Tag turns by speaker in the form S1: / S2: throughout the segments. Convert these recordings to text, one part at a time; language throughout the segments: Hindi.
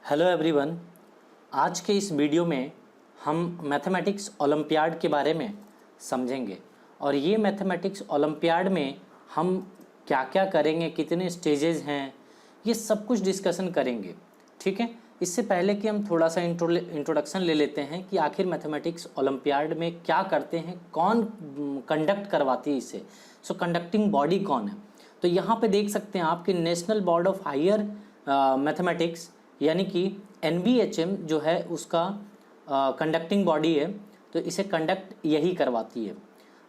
S1: Hello everyone. आज के इस वीडियो में हम मैथमेटिक्स ओलंपियाड के बारे में समझेंगे और ये मैथमेटिक्स ओलंपियाड में हम क्या क्या करेंगे, कितने स्टेजेस हैं, ये सब कुछ डिस्कशन करेंगे। ठीक है, इससे पहले कि हम थोड़ा सा इंट्रोडक्शन ले लेते हैं कि आखिर मैथमेटिक्स ओलंपियाड में क्या करते हैं, कौन कंडक्ट करवाती है इसे। सो कंडक्टिंग बॉडी कौन है। तो यहाँ पे देख सकते हैं आपके national board of higher mathematics यानी कि NBHM जो है उसका कंडक्टिंग बॉडी है, तो इसे कंडक्ट यही करवाती है।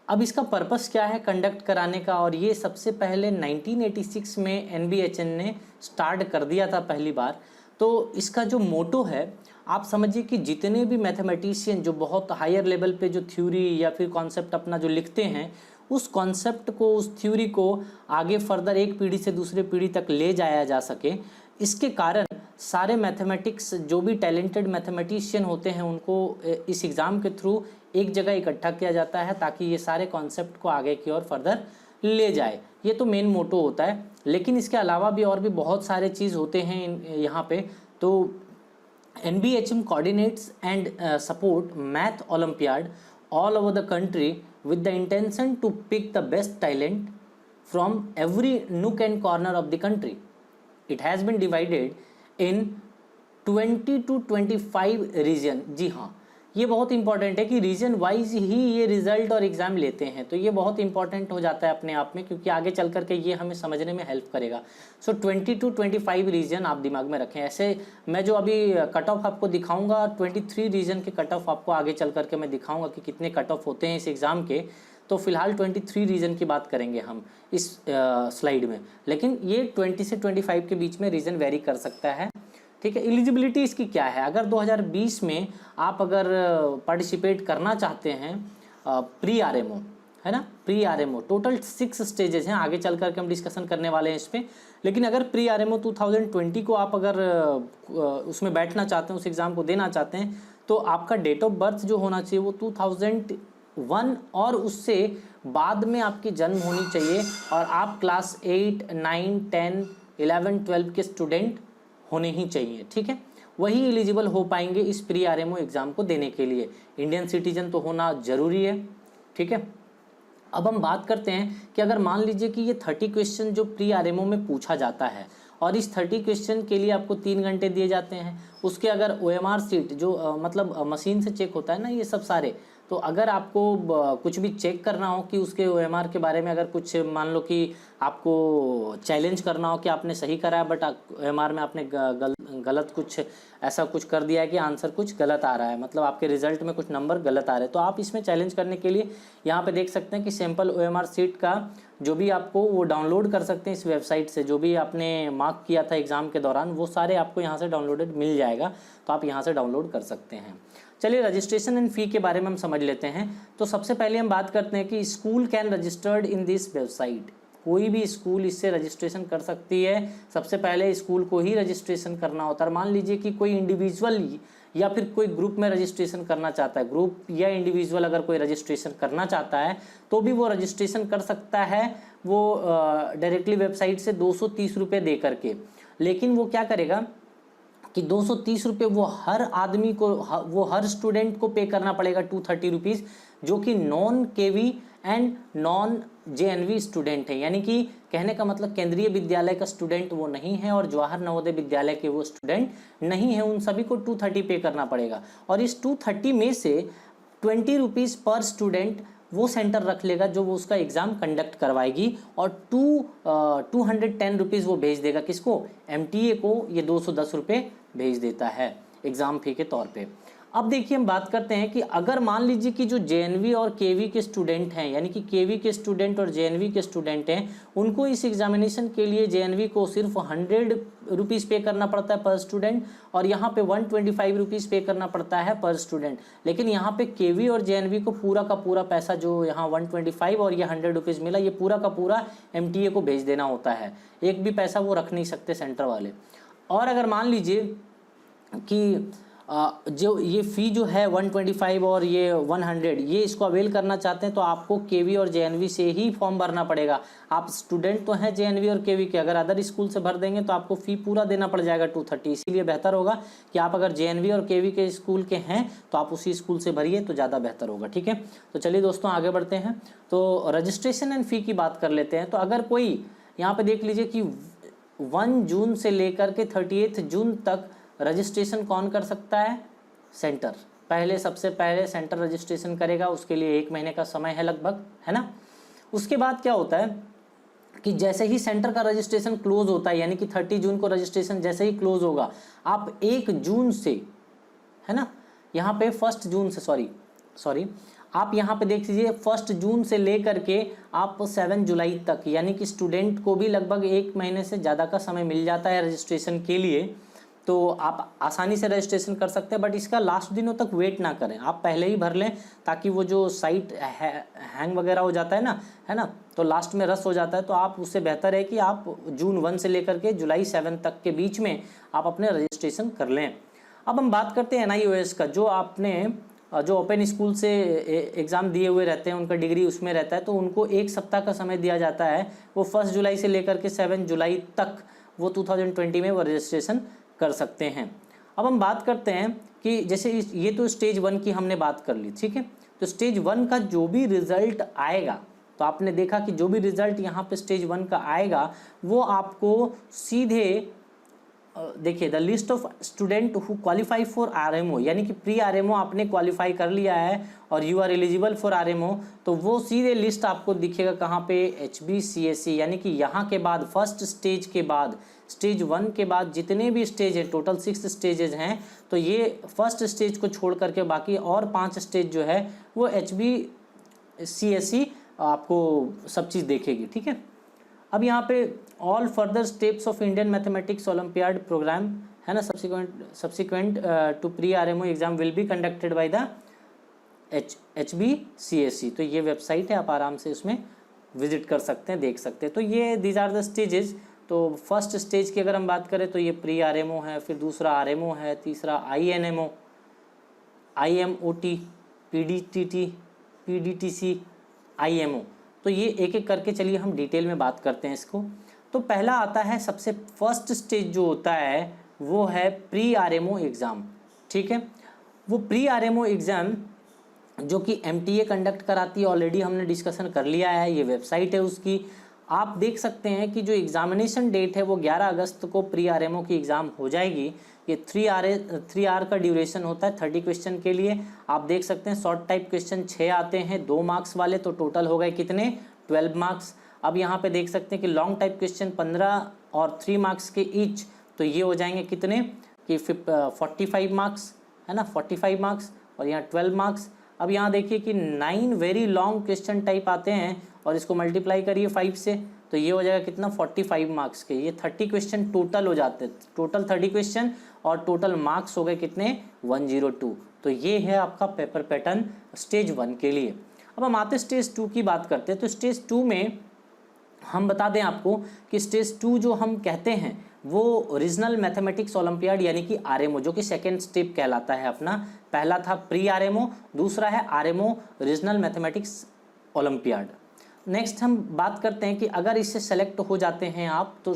S1: अब इसका पर्पस क्या है कंडक्ट कराने का, और ये सबसे पहले 1986 में NBHM ने स्टार्ट कर दिया था पहली बार। तो इसका जो मोटो है, आप समझिए कि जितने भी मैथमेटिशियन जो बहुत हायर लेवल पे जो थ्योरी या फिर कॉन्सेप्ट अपना जो लिखते हैं, उस कॉन्सेप्ट को, उस थ्योरी को आगे फर्दर एक पीढ़ी से दूसरे पीढ़ी तक ले जाया जा सके, इसके कारण सारे मैथमेटिक्स जो भी टैलेंटेड मैथमेटिशियन होते हैं उनको इस एग्ज़ाम के थ्रू एक जगह इकट्ठा किया जाता है ताकि ये सारे कॉन्सेप्ट को आगे की ओर फर्दर ले जाए। ये तो मेन मोटो होता है, लेकिन इसके अलावा भी और भी बहुत सारे चीज़ होते हैं यहाँ पे। तो NBHM coordinates and support math Olympiad all over the country with the intention to pick the best talent from every nook and corner of the country. It has been divided in 20 to 25 region. जी हाँ, ये बहुत इंपॉर्टेंट है कि रीजन वाइज ही ये रिजल्ट और एग्ज़ाम लेते हैं, तो ये बहुत इंपॉर्टेंट हो जाता है अपने आप में, क्योंकि आगे चल करके ये हमें समझने में हेल्प करेगा। सो 20 to 25 रीजन आप दिमाग में रखें। ऐसे मैं जो अभी कट ऑफ आपको दिखाऊंगा, 23 रीजन के कट ऑफ आपको आगे चल करके मैं दिखाऊंगा कि कितने कट ऑफ होते हैं इस एग्ज़ाम के। तो फिलहाल 23 रीजन की बात करेंगे हम इस स्लाइड में, लेकिन ये 20 से 25 के बीच में रीजन वेरी कर सकता है। ठीक है, एलिजिबिलिटी इसकी क्या है। अगर 2020 में आप अगर पार्टिसिपेट करना चाहते हैं प्री RMO, है ना, प्री RMO टोटल 6 स्टेजेस हैं, आगे चल करके हम डिस्कशन करने वाले हैं इस पर। लेकिन अगर प्री RMO 2020 को आप अगर उसमें बैठना चाहते हैं, उस एग्ज़ाम को देना चाहते हैं, तो आपका डेट ऑफ बर्थ जो होना चाहिए वो 2001 और उससे बाद में आपकी जन्म होनी चाहिए, और आप क्लास 8, 9, 10, 11, 12 के स्टूडेंट होने ही चाहिए। ठीक है, वही एलिजिबल हो पाएंगे इस प्री RMO एग्ज़ाम को देने के लिए। इंडियन सिटीजन तो होना ज़रूरी है। ठीक है, अब हम बात करते हैं कि अगर मान लीजिए कि ये 30 क्वेश्चन जो प्री RMO में पूछा जाता है, और इस 30 क्वेश्चन के लिए आपको 3 घंटे दिए जाते हैं, उसके अगर OMR सीट जो मतलब मशीन से चेक होता है ना ये सब सारे, तो अगर आपको कुछ भी चेक करना हो कि उसके OMR के बारे में, अगर कुछ मान लो कि आपको चैलेंज करना हो कि आपने सही करा है बट OMR में आपने गलत कुछ ऐसा कुछ कर दिया है कि आंसर कुछ गलत आ रहा है, मतलब आपके रिजल्ट में कुछ नंबर गलत आ रहे हैं, तो आप इसमें चैलेंज करने के लिए यहाँ पे देख सकते हैं कि सैम्पल OMR सीट का जो भी आपको वो डाउनलोड कर सकते हैं इस वेबसाइट से। जो भी आपने मार्क किया था एग्ज़ाम के दौरान वो सारे आपको यहाँ से डाउनलोडेड मिल जाएगा, तो आप यहाँ से डाउनलोड कर सकते हैं। चलिए रजिस्ट्रेशन एंड फ़ी के बारे में हम समझ लेते हैं। तो सबसे पहले हम बात करते हैं कि school can registered in this website. कोई भी स्कूल इससे रजिस्ट्रेशन कर सकती है। सबसे पहले स्कूल को ही रजिस्ट्रेशन करना होता है। मान लीजिए कि कोई इंडिविजुअल या फिर कोई ग्रुप में रजिस्ट्रेशन करना चाहता है, ग्रुप या इंडिविजुअल अगर कोई रजिस्ट्रेशन करना चाहता है तो भी वो रजिस्ट्रेशन कर सकता है, वो डायरेक्टली वेबसाइट से 230 रुपये दे करके। लेकिन वो क्या करेगा कि 230 रुपये वो हर आदमी को, वो हर स्टूडेंट को पे करना पड़ेगा 230 रुपीज़, जो कि non KV and non JNV student है। यानी कि कहने का मतलब केंद्रीय विद्यालय का स्टूडेंट वो नहीं है और जवाहर नवोदय विद्यालय के वो स्टूडेंट नहीं है, उन सभी को 230 पे करना पड़ेगा। और इस 230 में से 20 रुपीज़ पर स्टूडेंट वो सेंटर रख लेगा जो वो उसका एग्ज़ाम कंडक्ट करवाएगी, और 210 रुपीज़ वो भेज देगा किसको, MTA को। ये 210 रुपये भेज देता है एग्ज़ाम फ़ी के तौर पे। अब देखिए हम बात करते हैं कि अगर मान लीजिए कि जो JNV और KV के स्टूडेंट हैं, यानी कि KV के स्टूडेंट और JNV के स्टूडेंट हैं, उनको इस एग्जामिनेशन के लिए JNV को सिर्फ 100 रुपीज़ पे करना पड़ता है पर स्टूडेंट, और यहाँ पे 125 रुपीज़ पे करना पड़ता है पर स्टूडेंट। लेकिन यहाँ पे KV और JNV को पूरा का पूरा पैसा, जो यहाँ 125 और ये 100 रुपीज़ मिला, ये पूरा का पूरा MTA को भेज देना होता है। एक भी पैसा वो रख नहीं सकते सेंटर वाले। और अगर मान लीजिए कि जो ये फ़ी जो है 125 और ये 100, ये इसको अवेल करना चाहते हैं तो आपको केवी और जेएनवी से ही फॉर्म भरना पड़ेगा। आप स्टूडेंट तो हैं जेएनवी और केवी के, अगर अदर स्कूल से भर देंगे तो आपको फ़ी पूरा देना पड़ जाएगा 230। इसीलिए बेहतर होगा कि आप अगर जेएनवी और केवी के स्कूल के हैं तो आप उसी स्कूल से भरिए तो ज़्यादा बेहतर होगा। ठीक है, तो चलिए दोस्तों आगे बढ़ते हैं। तो रजिस्ट्रेशन एंड फ़ी की बात कर लेते हैं। तो अगर कोई यहाँ पे देख लीजिए कि 1 जून से लेकर के 30 जून तक रजिस्ट्रेशन कौन कर सकता है? सेंटर। सबसे पहले सेंटर रजिस्ट्रेशन करेगा, उसके लिए 1 महीने का समय है लगभग, है ना। उसके बाद क्या होता है कि जैसे ही सेंटर का रजिस्ट्रेशन क्लोज होता है, यानी कि 30 जून को रजिस्ट्रेशन जैसे ही क्लोज होगा, आप 1 जून से, है ना, यहाँ पे 1 जून से सॉरी आप यहाँ पे देख लीजिए 1 जून से लेकर के आप 7 जुलाई तक, यानी कि स्टूडेंट को भी लगभग 1 महीने से ज़्यादा का समय मिल जाता है रजिस्ट्रेशन के लिए। तो आप आसानी से रजिस्ट्रेशन कर सकते हैं, बट इसका लास्ट दिनों तक वेट ना करें, आप पहले ही भर लें, ताकि वो जो साइट हैंग वगैरह हो जाता है ना, तो लास्ट में रस हो जाता है। तो आप उससे बेहतर है कि आप जून 1 से लेकर के जुलाई 7 तक के बीच में आप अपने रजिस्ट्रेशन कर लें। अब हम बात करते हैं NIOS का। जो ओपन स्कूल से एग्ज़ाम दिए हुए रहते हैं, उनका डिग्री उसमें रहता है, तो उनको 1 सप्ताह का समय दिया जाता है। वो 1 जुलाई से लेकर के 7 जुलाई तक वो 2020 में वो रजिस्ट्रेशन कर सकते हैं। अब हम बात करते हैं कि जैसे ये तो स्टेज 1 की हमने बात कर ली, ठीक है। तो स्टेज 1 का जो भी रिज़ल्ट आएगा, तो आपने देखा कि जो भी रिज़ल्ट यहाँ पे स्टेज 1 का आएगा वो आपको सीधे देखिए, the list of student who qualify for RMO, यानी कि प्री RMO आपने क्वालिफाई कर लिया है और you are eligible for RMO, तो वो सीधे लिस्ट आपको दिखेगा कहाँ पे? HBCSE, यानी कि यहाँ के बाद फर्स्ट स्टेज के बाद, स्टेज 1 के बाद जितने भी स्टेज है, टोटल 6 स्टेजेस हैं, तो ये फर्स्ट स्टेज को छोड़ करके बाकी और 5 स्टेज जो है वो HBCSE आपको सब चीज़ देखेगी। ठीक है, अब यहाँ पे all further steps of Indian mathematics olympiad program, है ना, subsequent to pre RMO exam will be conducted by the HBCSE। तो ये वेबसाइट है, आप आराम से उसमें विजिट कर सकते हैं, देख सकते हैं। तो ये दीज आर द स्टेजेस। तो फर्स्ट स्टेज की अगर हम बात करें तो ये प्री RMO है, फिर दूसरा RMO है, तीसरा INMO, IMOT, PDTT, PDTC, IMO। तो ये एक एक करके चलिए हम डिटेल में बात करते हैं इसको। तो पहला आता है, सबसे फर्स्ट स्टेज जो होता है वो है प्री RMO एग्ज़ाम। ठीक है, वो प्री RMO एग्ज़ाम जो कि MTA कंडक्ट कराती है, ऑलरेडी हमने डिस्कशन कर लिया है, ये वेबसाइट है उसकी। आप देख सकते हैं कि जो एग्ज़ामिनेशन डेट है वो 11 अगस्त को प्री RMO की एग्ज़ाम हो जाएगी। ये 3 आवर का ड्यूरेशन होता है 30 क्वेश्चन के लिए। आप देख सकते हैं शॉर्ट टाइप क्वेश्चन 6 आते हैं, 2 मार्क्स वाले, तो टोटल हो गए कितने? 12 मार्क्स। अब यहाँ पे देख सकते हैं कि लॉन्ग टाइप क्वेश्चन 15 और 3 मार्क्स के ईच, तो ये हो जाएंगे कितने कि 45 मार्क्स, है ना, 45 मार्क्स, और यहाँ 12 मार्क्स। अब यहाँ देखिए कि 9 वेरी लॉन्ग क्वेश्चन टाइप आते हैं और इसको मल्टीप्लाई करिए 5 से, तो ये हो जाएगा कितना? 45 मार्क्स के। ये 30 क्वेश्चन टोटल हो जाते हैं, टोटल 30 क्वेश्चन, और टोटल मार्क्स हो गए कितने? 102। तो ये है आपका पेपर पैटर्न स्टेज 1 के लिए। अब हम आते स्टेज 2 की बात करते हैं। तो स्टेज 2 में हम बता दें आपको कि स्टेज 2 जो हम कहते हैं वो रीजनल मैथमेटिक्स ओलंपियाड, यानी कि RMO, जो कि सेकेंड स्टेप कहलाता है अपना। पहला था प्री RMO, दूसरा है RMO regional mathematics olympiad. Next हम बात करते हैं कि अगर इससे सेलेक्ट हो जाते हैं आप तो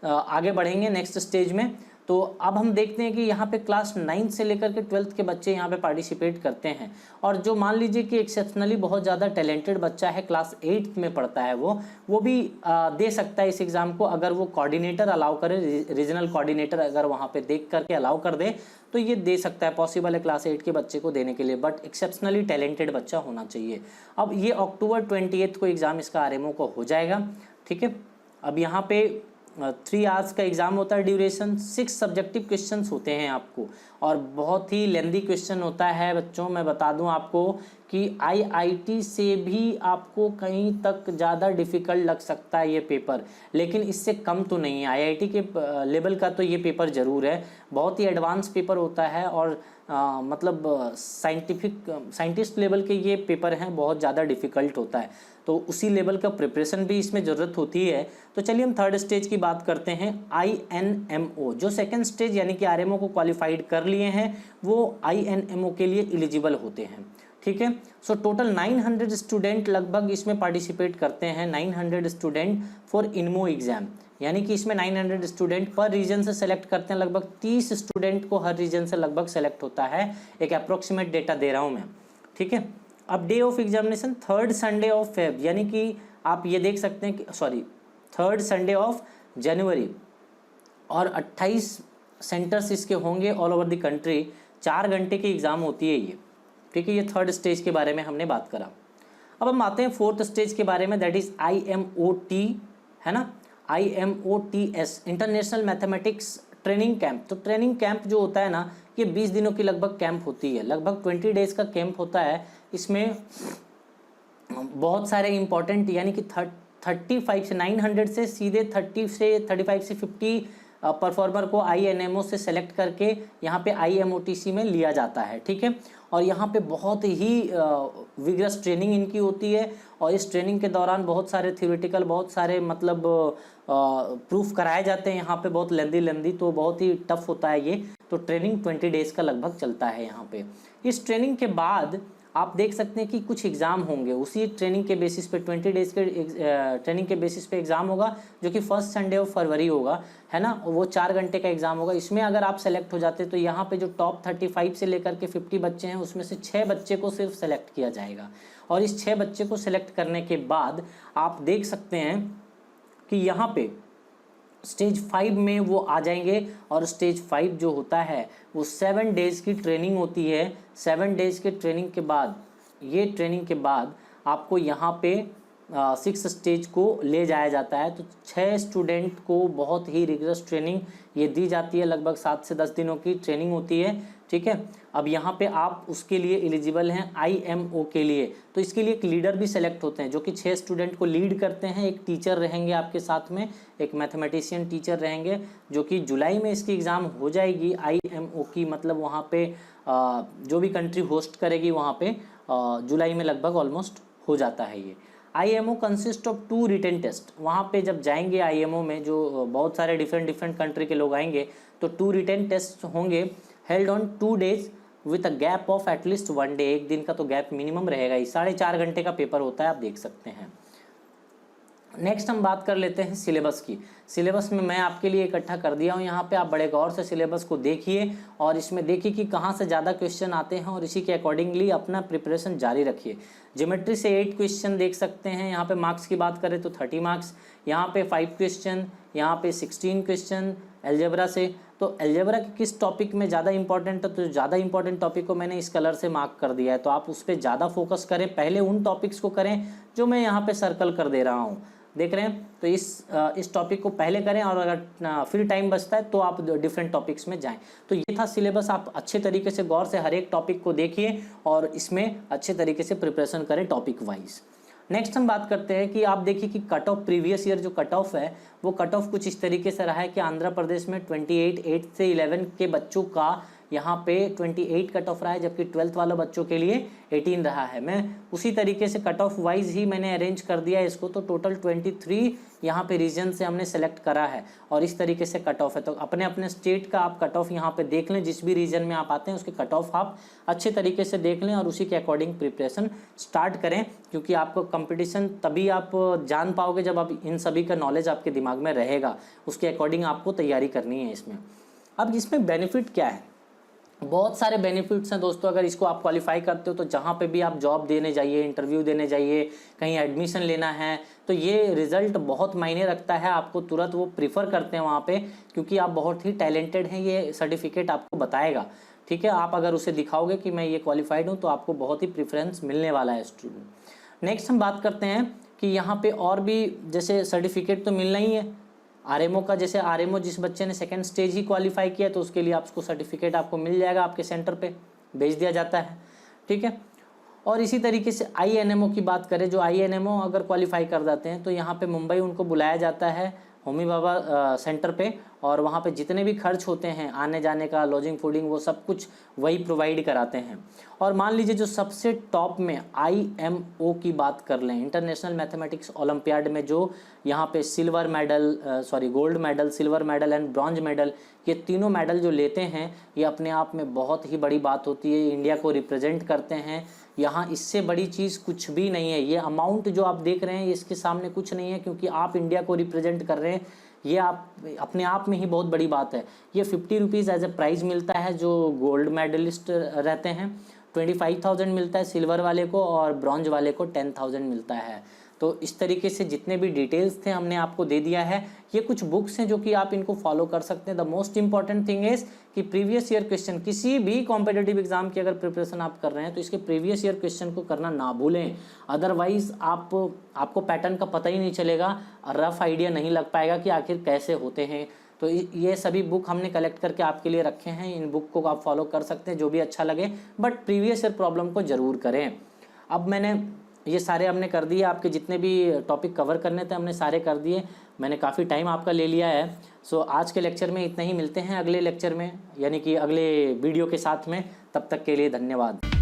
S1: आगे बढ़ेंगे नेक्स्ट स्टेज में। तो अब हम देखते हैं कि यहाँ पे क्लास 9 से लेकर के 12th के बच्चे यहाँ पे पार्टिसिपेट करते हैं, और जो मान लीजिए कि एक्सेप्शनली बहुत ज़्यादा टैलेंटेड बच्चा है, क्लास 8th में पढ़ता है, वो भी दे सकता है इस एग्ज़ाम को, अगर वो कोऑर्डिनेटर अलाउ करे, रीजनल कोऑर्डिनेटर अगर वहाँ पे देख करके अलाउ कर दे तो ये दे सकता है, पॉसिबल है क्लास 8 के बच्चे को देने के लिए, बट एक्सेप्शनली टैलेंटेड बच्चा होना चाहिए। अब ये अक्टूबर 28 को एग्ज़ाम इसका RMO को हो जाएगा। ठीक है, अब यहाँ पे 3 आवर्स का एग्ज़ाम होता है ड्यूरेशन, 6 सब्जेक्टिव क्वेश्चंस होते हैं आपको, और बहुत ही लेंदी क्वेश्चन होता है बच्चों। मैं बता दूं आपको कि आईआईटी से भी आपको कहीं तक ज़्यादा डिफ़िकल्ट लग सकता है ये पेपर, लेकिन इससे कम तो नहीं है। आईआईटी के लेवल का तो ये पेपर ज़रूर है, बहुत ही एडवांस पेपर होता है और मतलब साइंटिस्ट लेवल के ये पेपर हैं, बहुत ज़्यादा डिफ़िकल्ट होता है, तो उसी लेवल का प्रिपरेशन भी इसमें ज़रूरत होती है। तो चलिए हम थर्ड स्टेज की बात करते हैं, INMO। जो सेकंड स्टेज यानी कि आरएमओ को क्वालिफाइड कर लिए हैं वो INMO के लिए एलिजिबल होते हैं, ठीक है। सो टोटल 900 स्टूडेंट लगभग इसमें पार्टिसिपेट करते हैं, 900 स्टूडेंट फॉर इनमो एग्जाम, यानी कि इसमें 900 स्टूडेंट पर रीजन से सेलेक्ट करते हैं, लगभग 30 स्टूडेंट को हर रीजन से लगभग सेलेक्ट होता है, एक अप्रोक्सीमेट डेटा दे रहा हूँ मैं, ठीक है। अब day of examination third Sunday off Feb, यानी कि आप ये देख सकते हैं कि थर्ड संडे ऑफ जनवरी, और 28 सेंटर्स इसके होंगे ऑल ओवर द कंट्री, 4 घंटे की एग्ज़ाम होती है ये, ठीक है। ये थर्ड स्टेज के बारे में हमने बात करा। अब हम आते हैं फोर्थ स्टेज के बारे में, दैट इज़ IMOT, है ना, IMOTS, international mathematics training camp. तो ट्रेनिंग कैंप जो होता है ना, ये 20 दिनों की लगभग कैंप होती है, लगभग 20 डेज का कैंप होता है। इसमें बहुत सारे इंपॉर्टेंट, यानी कि 35 से 900 से सीधे 35 से 50 परफॉर्मर को INMO से सेलेक्ट करके यहाँ पे IMOTC में लिया जाता है, ठीक है। और यहाँ पे बहुत ही विगरस ट्रेनिंग इनकी होती है, और इस ट्रेनिंग के दौरान बहुत सारे थ्योरेटिकल, बहुत सारे मतलब प्रूफ कराए जाते हैं यहाँ पे, बहुत लेंदी, तो बहुत ही टफ होता है ये। तो ट्रेनिंग 20 डेज़ का लगभग चलता है यहाँ पे। इस ट्रेनिंग के बाद आप देख सकते हैं कि कुछ एग्ज़ाम होंगे उसी ट्रेनिंग के बेसिस पे, 20 डेज़ के ट्रेनिंग के बेसिस पे एग्ज़ाम होगा, जो कि फर्स्ट संडे ऑफ फरवरी होगा, है ना। वो 4 घंटे का एग्ज़ाम होगा। इसमें अगर आप सेलेक्ट हो जाते तो यहाँ पे जो टॉप 35 से लेकर के 50 बच्चे हैं, उसमें से 6 बच्चे को सिर्फ सेलेक्ट किया जाएगा, और इस 6 बच्चे को सेलेक्ट करने के बाद आप देख सकते हैं कि यहाँ पे स्टेज 5 में वो आ जाएंगे, और स्टेज 5 जो होता है वो 7 डेज़ की ट्रेनिंग होती है। 7 डेज़ के ट्रेनिंग के बाद, ये ट्रेनिंग के बाद आपको यहाँ पे 6 स्टेज को ले जाया जाता है। तो 6 स्टूडेंट को बहुत ही रिगरस ट्रेनिंग ये दी जाती है, लगभग 7 से 10 दिनों की ट्रेनिंग होती है, ठीक है। अब यहाँ पे आप उसके लिए एलिजिबल हैं IMO के लिए, तो इसके लिए एक लीडर भी सेलेक्ट होते हैं, जो कि 6 स्टूडेंट को लीड करते हैं। एक टीचर रहेंगे आपके साथ में, एक मैथमेटिशियन टीचर रहेंगे, जो कि जुलाई में इसकी एग्ज़ाम हो जाएगी IMO की, मतलब वहाँ पे जो भी कंट्री होस्ट करेगी वहाँ पे जुलाई में लगभग ऑलमोस्ट हो जाता है ये। IMO consist of 2 written test. वहाँ पे जब जाएंगे IMO में, जो बहुत सारे डिफरेंट कंट्री के लोग आएंगे, तो 2 रिटन टेस्ट होंगे, held on 2 days with a gap of at least 1 day. एक दिन का तो गैप मिनिमम रहेगा ही, 4.5 घंटे का पेपर होता है, आप देख सकते हैं। नेक्स्ट हम बात कर लेते हैं सिलेबस की। सिलेबस में मैं आपके लिए इकट्ठा कर दिया हूँ यहाँ पे, आप बड़े गौर से सिलेबस को देखिए और इसमें देखिए कि कहाँ से ज़्यादा क्वेश्चन आते हैं, और इसी के अकॉर्डिंगली अपना प्रिपरेशन जारी रखिए। ज्योमेट्री से 8 क्वेश्चन देख सकते हैं, यहाँ पे मार्क्स की बात करें तो 30 मार्क्स, यहाँ पे 5 क्वेश्चन, यहाँ पे 16 क्वेश्चन अलजेब्रा से। तो अलजेब्रा के किस टॉपिक में ज़्यादा इंपॉर्टेंट है, तो ज़्यादा इंपॉर्टेंट टॉपिक को मैंने इस कलर से मार्क कर दिया है, तो आप उस पर ज़्यादा फोकस करें। पहले उन टॉपिक्स को करें जो मैं यहाँ पे सर्कल कर दे रहा हूँ, देख रहे हैं। तो इस टॉपिक को पहले करें, और अगर फिर टाइम बचता है तो आप डिफरेंट टॉपिक्स में जाएं। तो ये था सिलेबस, आप अच्छे तरीके से गौर से हर एक टॉपिक को देखिए और इसमें अच्छे तरीके से प्रिपरेशन करें टॉपिक वाइज। नेक्स्ट हम बात करते हैं कि आप देखिए कि कट ऑफ प्रीवियस ईयर जो कट ऑफ है, वो कट ऑफ कुछ इस तरीके से रहा है कि आंध्र प्रदेश में 28 8 से 11 के बच्चों का यहाँ पे 28 कट ऑफ रहा है, जबकि 12th वालों बच्चों के लिए 18 रहा है। मैं उसी तरीके से कट ऑफ वाइज ही मैंने अरेंज कर दिया है इसको। तो टोटल 23 यहाँ पे रीजन से हमने सेलेक्ट करा है, और इस तरीके से कट ऑफ है। तो अपने अपने स्टेट का आप कट ऑफ यहाँ पे देख लें, जिस भी रीजन में आप आते हैं उसके कट ऑफ आप अच्छे तरीके से देख लें, और उसी के अकॉर्डिंग प्रिपरेशन स्टार्ट करें, क्योंकि आपको कंपटीशन तभी आप जान पाओगे जब आप इन सभी का नॉलेज आपके दिमाग में रहेगा, उसके अकॉर्डिंग आपको तैयारी करनी है इसमें। अब इसमें बेनिफिट क्या है, बहुत सारे बेनिफिट्स हैं दोस्तों। अगर इसको आप क्वालिफाई करते हो तो जहाँ पे भी आप जॉब देने जाइए, इंटरव्यू देने जाइए, कहीं एडमिशन लेना है, तो ये रिज़ल्ट बहुत मायने रखता है। आपको तुरंत वो प्रीफर करते हैं वहाँ पे, क्योंकि आप बहुत ही टैलेंटेड हैं, ये सर्टिफिकेट आपको बताएगा, ठीक है। आप अगर उसे दिखाओगे कि मैं ये क्वालिफाइड हूँ, तो आपको बहुत ही प्रेफरेंस मिलने वाला है स्टूडेंट। नेक्स्ट हम बात करते हैं कि यहाँ पे और भी जैसे सर्टिफिकेट तो मिलना ही है आरएमओ का। जैसे आरएमओ जिस बच्चे ने सेकंड स्टेज ही क्वालिफाई किया, तो उसके लिए आपको सर्टिफिकेट आपको मिल जाएगा, आपके सेंटर पे भेज दिया जाता है, ठीक है। और इसी तरीके से INMO की बात करें, जो INMO अगर क्वालिफाई कर जाते हैं तो यहाँ पे मुंबई उनको बुलाया जाता है होमी भाभा सेंटर पे, और वहाँ पे जितने भी खर्च होते हैं आने जाने का, लॉजिंग फूडिंग, वो सब कुछ वही प्रोवाइड कराते हैं। और मान लीजिए जो सबसे टॉप में IMO की बात कर लें, इंटरनेशनल मैथमेटिक्स ओलंपियाड में जो यहाँ पे silver medal, gold medal, silver medal and bronze medal, ये तीनों मेडल जो लेते हैं ये अपने आप में बहुत ही बड़ी बात होती है, इंडिया को रिप्रेजेंट करते हैं। यहाँ इससे बड़ी चीज़ कुछ भी नहीं है। ये अमाउंट जो आप देख रहे हैं इसके सामने कुछ नहीं है, क्योंकि आप इंडिया को रिप्रेजेंट कर रहे हैं, ये आप अपने आप में ही बहुत बड़ी बात है। ये 50 रुपीज़ एज ए प्राइज़ मिलता है जो गोल्ड मेडलिस्ट रहते हैं, 25,000 मिलता है सिल्वर वाले को, और ब्रॉन्ज वाले को 10,000 मिलता है। तो इस तरीके से जितने भी डिटेल्स थे हमने आपको दे दिया है। ये कुछ बुक्स हैं जो कि आप इनको फॉलो कर सकते हैं। The most important thing is कि प्रीवियस ईयर क्वेश्चन, किसी भी कॉम्पिटिटिव एग्जाम की अगर प्रिपरेशन आप कर रहे हैं तो इसके प्रीवियस ईयर क्वेश्चन को करना ना भूलें, अदरवाइज आपको पैटर्न का पता ही नहीं चलेगा, रफ आइडिया नहीं लग पाएगा कि आखिर कैसे होते हैं। तो ये सभी बुक हमने कलेक्ट करके आपके लिए रखे हैं, इन बुक को आप फॉलो कर सकते हैं जो भी अच्छा लगे, बट प्रीवियस ईयर प्रॉब्लम को ज़रूर करें। अब मैंने ये सारे हमने कर दिए, आपके जितने भी टॉपिक कवर करने थे हमने सारे कर दिए। मैंने काफ़ी टाइम आपका ले लिया है। सो आज के लेक्चर में इतना ही, मिलते हैं अगले लेक्चर में, यानी कि अगले वीडियो के साथ में। तब तक के लिए धन्यवाद।